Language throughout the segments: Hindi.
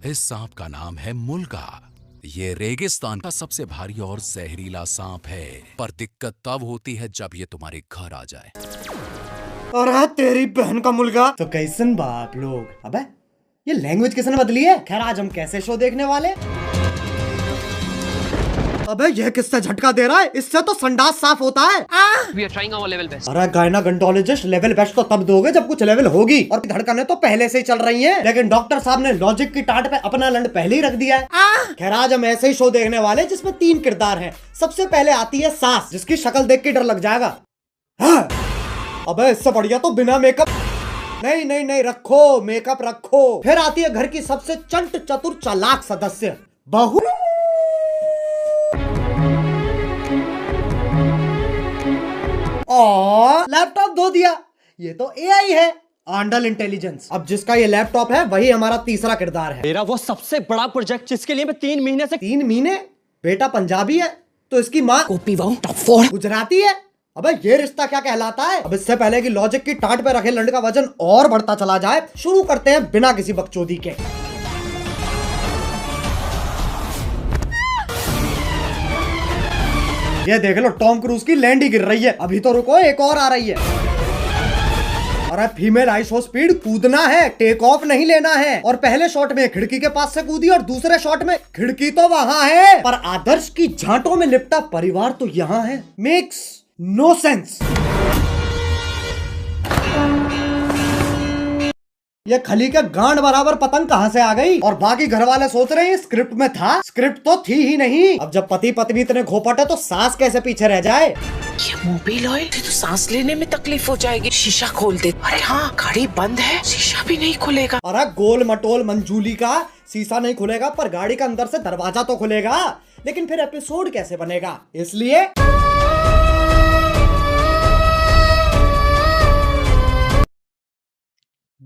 इस सांप का नाम है मुल्गा। ये रेगिस्तान का सबसे भारी और जहरीला सांप है, पर दिक्कत तब होती है जब ये तुम्हारे घर आ जाए। अरे तेरी बहन का मुल्गा। तो कैसन बाप लोग, अबे ये लैंग्वेज किसने बदली है। खैर आज हम कैसे शो देखने वाले। अबे ये किससे झटका दे रहा है, इससे तो संडास साफ होता है। We are trying our level best. अरे गायनाकोलॉजिस्ट लेवल बेस्ट तो तब दोगे जब कुछ लेवल होगी, और धड़कनें तो पहले से ही चल रही हैं, लेकिन डॉक्टर साहब ने लॉजिक की टाट पे अपना लंड पहले ही रख दिया है। खैर आज हम ऐसे ही शो देखने वाले जिसमें 3 किरदार हैं। सबसे पहले आती है सास, जिसकी शक्ल देख के डर लग जाएगा। हाँ। अबे इससे बढ़िया तो बिना मेकअप। नहीं नहीं नहीं, रखो मेकअप रखो। फिर आती है घर की सबसे चंट चतुर चालाक सदस्य, बहू। और लैपटॉप धो दिया, ये तो एआई है, आंडल इंटेलिजेंस। अब जिसका ये लैपटॉप है वही हमारा तीसरा किरदार है। मेरा वो सबसे बड़ा प्रोजेक्ट जिसके लिए मैं 3 महीने से 3 महीने? बेटा पंजाबी है तो इसकी माँ गुजराती है। अबे ये रिश्ता क्या कहलाता है। अब इससे पहले कि लॉजिक की टाट पे रखे लंड का वजन और बढ़ता चला जाए, शुरू करते हैं बिना किसी बकचोदी के। ये देख लो टॉम क्रूज की लैंड ही गिर रही है। अभी तो रुको, एक और आ रही है। अरे फीमेल आइसो स्पीड कूदना है, टेक ऑफ नहीं लेना है। और पहले शॉट में खिड़की के पास से कूदी और दूसरे शॉट में खिड़की तो वहां है, पर आदर्श की झांटों में लिपटा परिवार तो यहाँ है। Makes no sense. ये खली के गांड बराबर पतंग कहां से आ गई। और बाकी घर वाले सोच रहे हैं स्क्रिप्ट में था, स्क्रिप्ट तो थी ही नहीं। अब जब पति पत्नी इतने घोपट है तो सास कैसे पीछे रह जाए। ये मोबिल ऑयल तो सांस लेने में तकलीफ हो जाएगी। शीशा खोल दे। अरे हाँ, गाड़ी बंद है, शीशा भी नहीं खुलेगा। अरे गोल मटोल मंजूली का शीशा नहीं खुलेगा, पर गाड़ी का अंदर से दरवाजा तो खुलेगा। लेकिन फिर एपिसोड कैसे बनेगा, इसलिए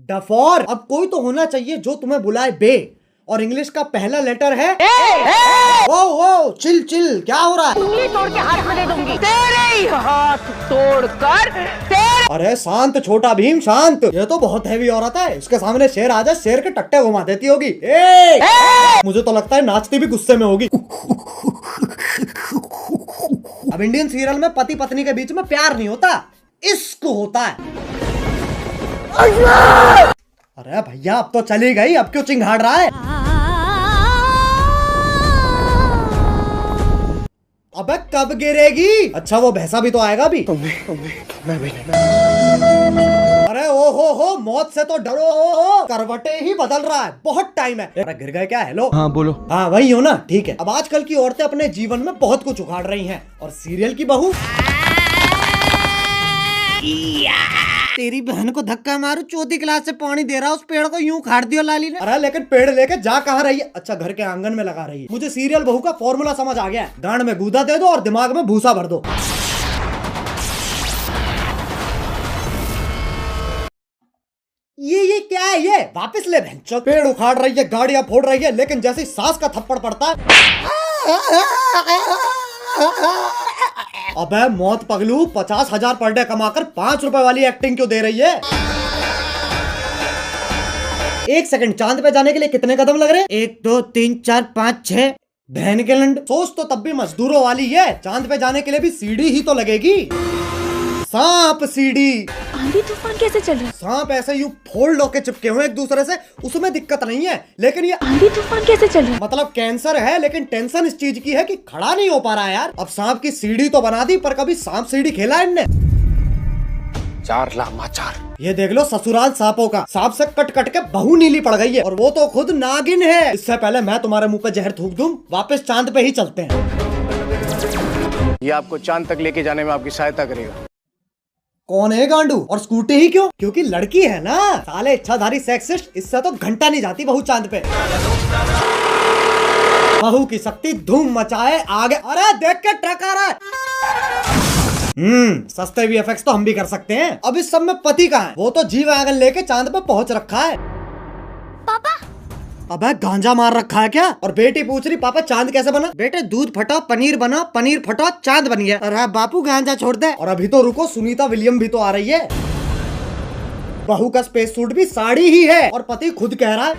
डफोर। अब कोई तो होना चाहिए जो तुम्हें बुलाए बे, और इंग्लिश का पहला लेटर है ए। ओ चिल चिल, क्या हो रहा है। उंगली तोड़ के हाथ में दे दूंगी, तेरे ही हाथ तोड़कर तेरे। अरे शांत छोटा भीम शांत, ये तो बहुत हैवी औरत है, इसके सामने शेर आ जाए शेर के टट्टे घुमा देती होगी। ए! मुझे तो लगता है नाचती भी गुस्से में होगी। अब इंडियन सीरियल में पति पत्नी के बीच में प्यार नहीं होता, इश्क होता है। अरे भैया अब तो चली गई, अब क्यों चिंघाड़ रहा है। अबे कब गिरेगी। अच्छा वो भैंसा भी तो आएगा भी। अरे ओ हो मौत से तो डरो, करवटे ही बदल रहा है, बहुत टाइम है। अरे गिर गए क्या। हेलो हाँ बोलो। हाँ वही हो ना, ठीक है। अब आजकल की औरतें अपने जीवन में बहुत कुछ उखाड़ रही हैं, और सीरियल की बहू तेरी बहन को धक्का मारू, चौथी क्लास से पानी दे रहा, उस पेड़ को यूं उखाड़ दियो लाली ने। अरे लेकिन पेड़ लेके जा कहाँ रही है। अच्छा घर के आंगन में लगा रही है। मुझे सीरियल बहू का फॉर्मूला समझ आ गया है, गांड में गूदा दे दो और दिमाग में भूसा भर दो। ये क्या है, ये वापस ले बहन। पेड़ उखाड़ रही है, गाड़ियां फोड़ रही है, लेकिन जैसे सास का थप्पड़ पड़ता है। अबे मौत पगलू, 50,000 पर डे कमाकर 5 रुपए वाली एक्टिंग क्यों दे रही है। 1 सेकंड, चांद पे जाने के लिए कितने कदम लग रहे हैं। 1 2 3 4 5 6। बहन के लंड, सोच तो तब भी मजदूरों वाली है, चांद पे जाने के लिए भी सीढ़ी ही तो लगेगी। सांप सीढ़ी। आंधी तूफान कैसे चल रहा है। सांप ऐसे यूं फोल्ड होके चिपके हुए एक दूसरे से, उसमें दिक्कत नहीं है, लेकिन ये आंधी तूफान कैसे चल रहा है। मतलब कैंसर है, लेकिन टेंशन इस चीज की है कि खड़ा नहीं हो पा रहा है यार। अब सांप की सीढ़ी तो बना दी, पर कभी सांप सीढ़ी खेला है इनने। 4 लामाचार। ये देख लो ससुराल सांपों का, सांप से कट कट के बहू नीली पड़ गई है, और वो तो खुद नागिन है। इससे पहले मैं तुम्हारे मुंह पे जहर थूक दूं, वापस चांद पे ही चलते हैं। ये आपको चांद तक लेके जाने में आपकी सहायता करेगा। कौन है गांडू, और स्कूटी ही क्यों, क्योंकि लड़की है ना। साले इच्छाधारी सेक्सिस्ट, इससे तो घंटा नहीं जाती बहू चांद पे। बहू की शक्ति धूम मचाए आगे। अरे देख के ट्रक आ रहा है। सस्ते वीएफएक्स तो हम भी कर सकते हैं। अब इस सब में पति कहाँ है, वो तो जी वैगन लेके चांद पे पहुंच रखा है। पापा अबे गांजा मार रखा है क्या। और बेटी पूछ रही पापा चांद कैसे बना। बेटे दूध फटो पनीर बना, पनीर फटो चांद बन गया। अरे बापू गांजा छोड़ दे। और अभी तो रुको, सुनीता विलियम भी तो आ रही है। बहू का स्पेस सूट भी साड़ी ही है, और पति खुद कह रहा है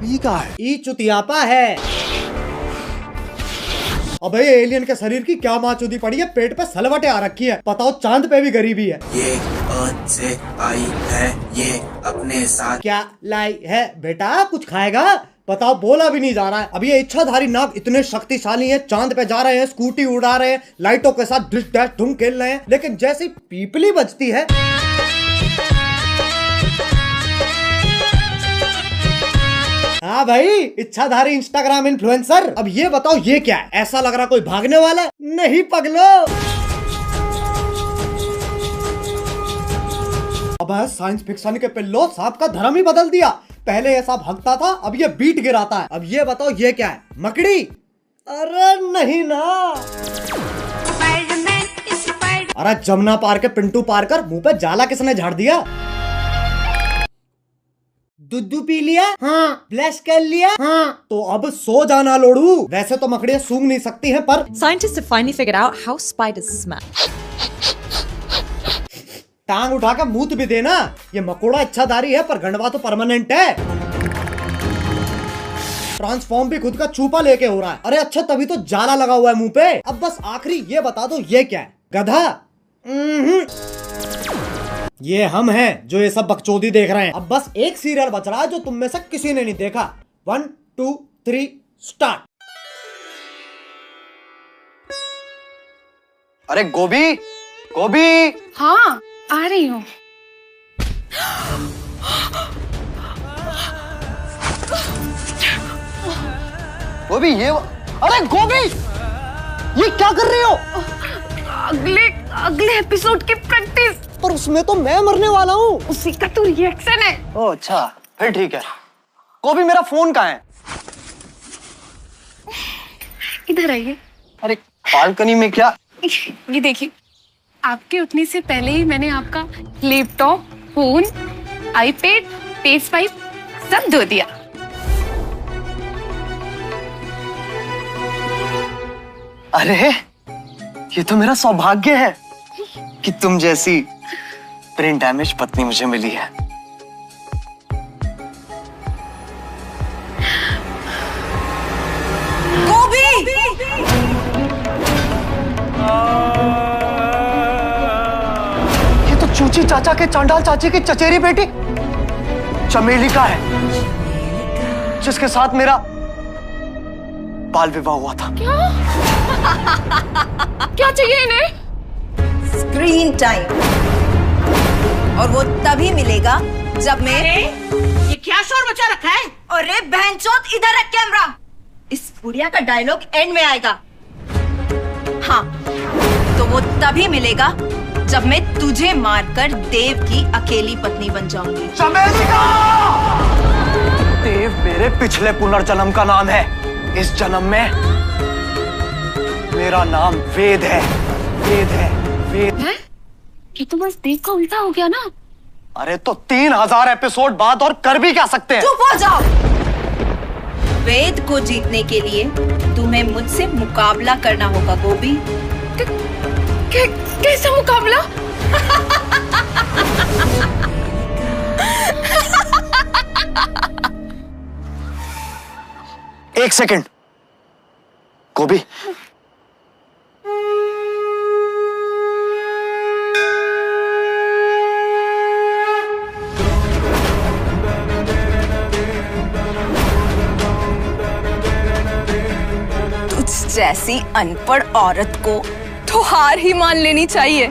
ई कहाँ है? ई चुतियापा है। अबे एलियन के शरीर की क्या माचूदी पड़ी है, पेट पे सलवटें आ रखी है। बताओ चांद पे भी गरीबी है। ये अर्थ से आई है, ये अपने साथ क्या लाई है बेटा, कुछ खाएगा? बताओ, बोला भी नहीं जा रहा है। अब ये इच्छाधारी नाग इतने शक्तिशाली हैं, चांद पे जा रहे हैं, स्कूटी उड़ा रहे हैं, लाइटों के साथ डिश डैश ढूंढ खेल रहे हैं, लेकिन जैसे पीपली बजती है हाँ भाई, इच्छाधारी इंस्टाग्राम इन्फ्लुएंसर। अब ये बताओ ये क्या है? ऐसा लग रहा कोई भागने वाला है। नहीं पगलो। अब साइंस फिक्शन के पिल्लो सांप का धर्म ही बदल दिया। पहले ऐसा भागता था, अब ये बीट गिराता है। अब ये बताओ ये क्या है? मकड़ी? अरे नहीं ना। अरे जमुना पार के पिंटू पार कर मुंह पे जाला किसने झाड़ दिया? दूध पी लिया? हाँ। ब्लश कर लिया? हाँ। तो अब सो जाना लोड़ू। वैसे तो मकड़ियाँ सूंघ नहीं सकती हैं, पर Scientists have finally figured out how spiders smell. टांग उठा के मूत भी देना। ये मकोड़ा इच्छाधारी है, पर गंडवा तो परमानेंट है। ट्रांसफॉर्म भी खुद का चूपा लेके हो रहा है। अरे अच्छा, तभी तो जाला लगा हुआ है मुंह पे। अब बस आखिरी ये बता दो ये क्या है? गधा? ये हम हैं जो ये सब बकचोदी देख रहे हैं। अब बस एक सीरियल बच रहा है जो तुम में से किसी ने नहीं देखा। 1 2 3 स्टार्ट। अरे गोभी, गोभी। हाँ, आ रही हूँ। गोभी ये, अरे गोभी, ये क्या कर रही हो? अगले एपिसोड की प्रैक्टिस। पर उसमें तो मैं मरने वाला हूँ। उसी का तो रिएक्शन है। ओह अच्छा, फिर ठीक है। गोभी मेरा फोन कहाँ है? इधर आइए। अरे बालकनी में क्या? ये देखिए, आपके उठने से पहले ही मैंने आपका laptop, phone, iPad, page pipe सब धो दिया। अरे ये तो मेरा सौभाग्य है कि तुम जैसी ब्रेन डैमेज पत्नी मुझे मिली है। गोभी! ये तो चूची चाचा के चांडाल चाची की चचेरी बेटी चमेली का है, जिसके साथ मेरा बाल विवाह हुआ था। क्या चाहिए इन्हें? स्क्रीन टाइम, और वो तभी मिलेगा जब मैं ये क्या शोर मचा रखा है? अरे बहनचोद, इधर रख कैमरा। इस बुढ़िया का डायलॉग एंड में आएगा। हाँ, तो वो तभी मिलेगा जब मैं तुझे मारकर देव की अकेली पत्नी बन जाऊंगी। चमेली का! देव मेरे पिछले पुनर्जन्म का नाम है। इस जन्म में मेरा नाम वेद है। वेद है, वेद है? ये तो बस देव का उल्टा हो गया ना। अरे तो 3000 एपिसोड बाद और कर भी क्या सकते हैं? चुप हो जाओ। वेद को जीतने के लिए तुम्हें मुझसे मुकाबला करना होगा गोभी। कैसा मुकाबला? एक सेकंड गोभी, तुझ जैसी अनपढ़ औरत को तो हार ही मान लेनी चाहिए।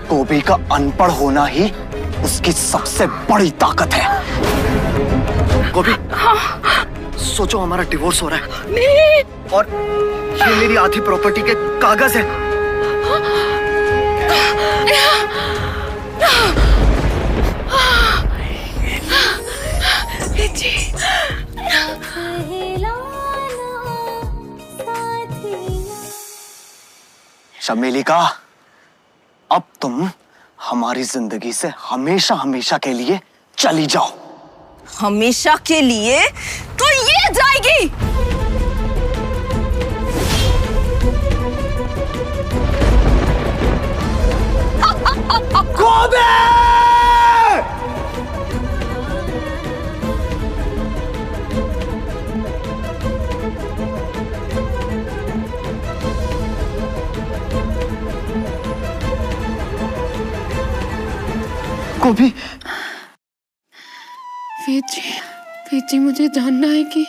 गोभी का अनपढ़ होना ही उसकी सबसे बड़ी ताकत है। गोभी, सोचो हमारा डिवोर्स हो रहा है। नहीं। और ये मेरी आधी प्रॉपर्टी के कागज है। चमेली का, अब तुम हमारी जिंदगी से हमेशा हमेशा के लिए चली जाओ। हमेशा के लिए तो ये जाएगी। गोभी। वेद जी मुझे जानना है कि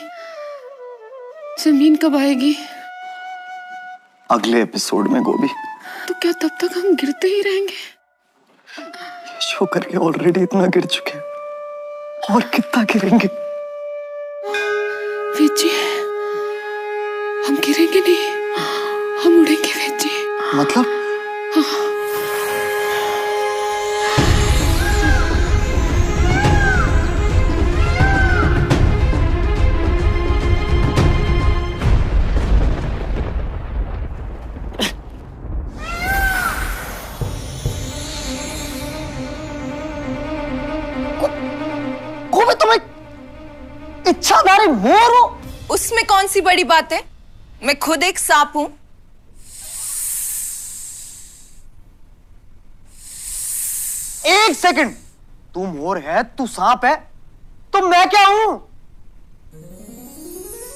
जमीन कब आएगी। अगले एपिसोड में गोभी। तो क्या तब तक हम गिरते ही रहेंगे? शो करके ऑलरेडी इतना गिर चुके हैं, और कितना गिरेंगे? वेद जी हम गिरेंगे नहीं, हम उड़ेंगे वेद जी। मतलब? हाँ। इच्छाधारी मोर हो। उसमें कौन सी बड़ी बात है? मैं खुद एक सांप हूं। एक सेकंड, तू मोर है, तू सांप है, तो मैं क्या हूं?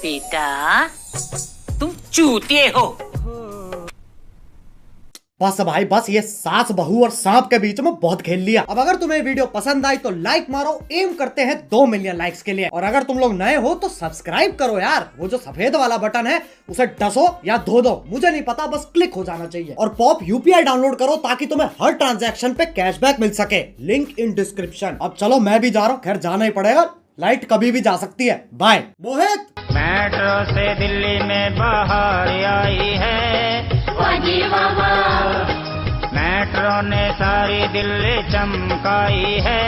बेटा तुम चूतिए हो। बस भाई बस, ये सास बहू और सांप के बीच में बहुत खेल लिया। अब अगर तुम्हें वीडियो पसंद आई तो लाइक मारो, एम करते हैं 2 मिलियन लाइक्स के लिए। और अगर तुम लोग नए हो तो सब्सक्राइब करो यार, वो जो सफेद वाला बटन है उसे डसो या धो दो, मुझे नहीं पता, बस क्लिक हो जाना चाहिए। और पॉप यूपीआई डाउनलोड करो ताकि तुम्हें हर ट्रांजैक्शन पे कैशबैक मिल सके, लिंक इन डिस्क्रिप्शन। अब चलो मैं भी जा रहा हूँ, खैर जाना ही पड़ेगा, लाइट कभी भी जा सकती है। बाय। मोहित मेट्रो से दिल्ली में बाहर आई है, मेट्रो ने सारी दिल्ली चमकाई है।